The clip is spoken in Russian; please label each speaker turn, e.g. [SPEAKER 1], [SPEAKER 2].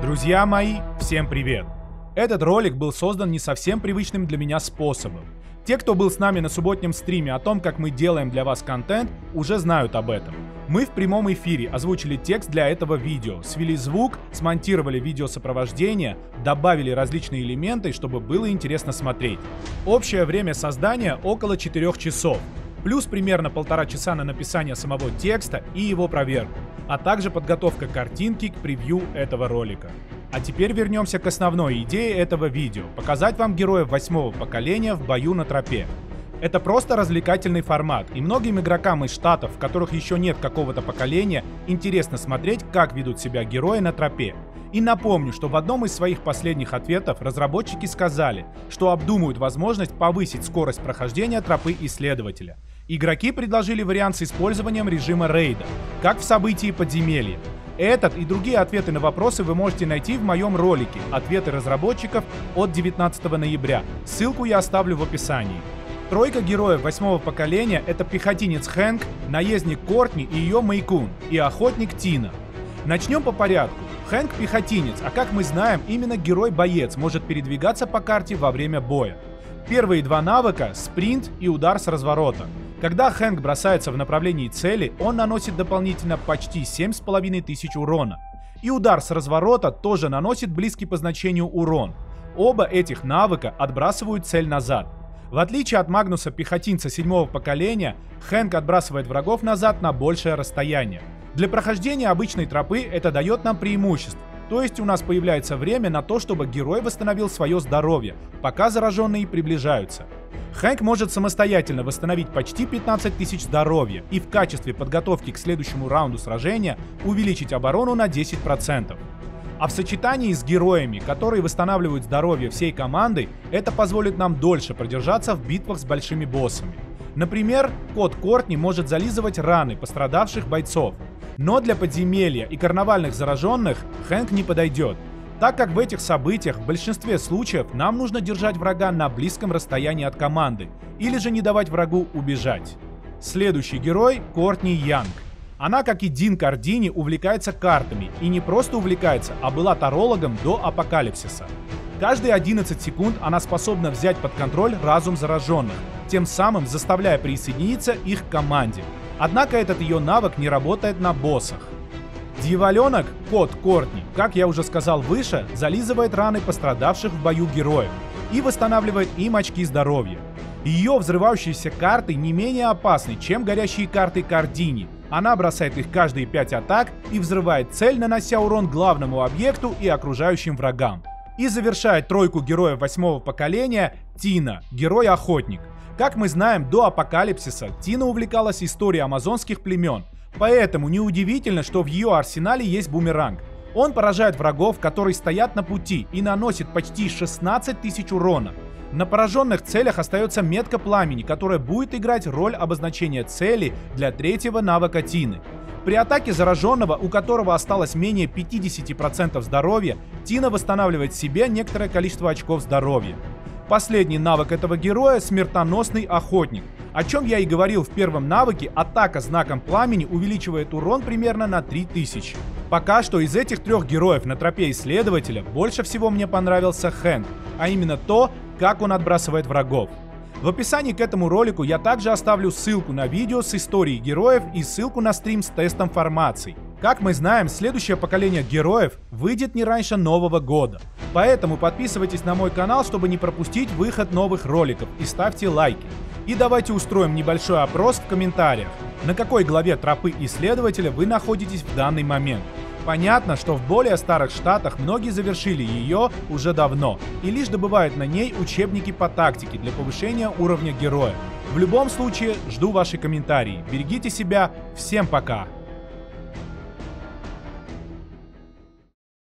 [SPEAKER 1] Друзья мои, всем привет! Этот ролик был создан не совсем привычным для меня способом. Те, кто был с нами на субботнем стриме о том, как мы делаем для вас контент, уже знают об этом. Мы в прямом эфире озвучили текст для этого видео, свели звук, смонтировали видеосопровождение, добавили различные элементы, чтобы было интересно смотреть. Общее время создания около 4 часов, плюс примерно 1,5 часа на написание самого текста и его проверку, а также подготовка картинки к превью этого ролика. А теперь вернемся к основной идее этого видео – показать вам героев 8-го поколения в бою на тропе. Это просто развлекательный формат, и многим игрокам из штатов, в которых еще нет какого-то поколения, интересно смотреть, как ведут себя герои на тропе. И напомню, что в одном из своих последних ответов разработчики сказали, что обдумывают возможность повысить скорость прохождения тропы исследователя. Игроки предложили вариант с использованием режима рейда, как в событии подземелья. Этот и другие ответы на вопросы вы можете найти в моем ролике «Ответы разработчиков» от 19 ноября. Ссылку я оставлю в описании. Тройка героев 8-го поколения — это пехотинец Хэнк, наездник Кортни и ее Мэйкун, и охотник Тина. Начнем по порядку. Хэнк — пехотинец, а как мы знаем, именно герой-боец может передвигаться по карте во время боя. Первые два навыка — спринт и удар с разворота. Когда Хэнк бросается в направлении цели, он наносит дополнительно почти 7500 урона. И удар с разворота тоже наносит близкий по значению урон. Оба этих навыка отбрасывают цель назад. В отличие от Магнуса пехотинца 7-го поколения, Хэнк отбрасывает врагов назад на большее расстояние. Для прохождения обычной тропы это дает нам преимущество. То есть у нас появляется время на то, чтобы герой восстановил свое здоровье, пока зараженные приближаются. Хэнк может самостоятельно восстановить почти 15 000 здоровья и в качестве подготовки к следующему раунду сражения увеличить оборону на 10%. А в сочетании с героями, которые восстанавливают здоровье всей командой, это позволит нам дольше продержаться в битвах с большими боссами. Например, кот Кортни может зализывать раны пострадавших бойцов. Но для подземелья и карнавальных зараженных Хэнк не подойдет, так как в этих событиях в большинстве случаев нам нужно держать врага на близком расстоянии от команды, или же не давать врагу убежать. Следующий герой — Кортни Янг. Она, как и Дин Кардини, увлекается картами, и не просто увлекается, а была тарологом до апокалипсиса. Каждые 11 секунд она способна взять под контроль разум зараженных, тем самым заставляя присоединиться их к команде. Однако этот ее навык не работает на боссах. Дьяволенок, кот Кортни, как я уже сказал выше, зализывает раны пострадавших в бою героев и восстанавливает им очки здоровья. Ее взрывающиеся карты не менее опасны, чем горящие карты Кардини. Она бросает их каждые 5 атак и взрывает цель, нанося урон главному объекту и окружающим врагам. И завершает тройку героев 8-го поколения Тина, герой-охотник. Как мы знаем, до апокалипсиса Тина увлекалась историей амазонских племен, поэтому неудивительно, что в ее арсенале есть бумеранг. Он поражает врагов, которые стоят на пути, и наносит почти 16 000 урона. На пораженных целях остается метка пламени, которая будет играть роль обозначения цели для третьего навыка Тины. При атаке зараженного, у которого осталось менее 50% здоровья, Тина восстанавливает себе некоторое количество очков здоровья. Последний навык этого героя — смертоносный охотник. О чем я и говорил в первом навыке, атака знаком пламени увеличивает урон примерно на 3000. Пока что из этих трех героев на тропе исследователя больше всего мне понравился Хэнк, а именно то, как он отбрасывает врагов. В описании к этому ролику я также оставлю ссылку на видео с историей героев и ссылку на стрим с тестом формаций. Как мы знаем, следующее поколение героев выйдет не раньше Нового года. Поэтому подписывайтесь на мой канал, чтобы не пропустить выход новых роликов, и ставьте лайки. И давайте устроим небольшой опрос в комментариях, на какой главе тропы исследователя вы находитесь в данный момент. Понятно, что в более старых штатах многие завершили ее уже давно и лишь добывают на ней учебники по тактике для повышения уровня героя. В любом случае, жду ваши комментарии. Берегите себя, всем пока!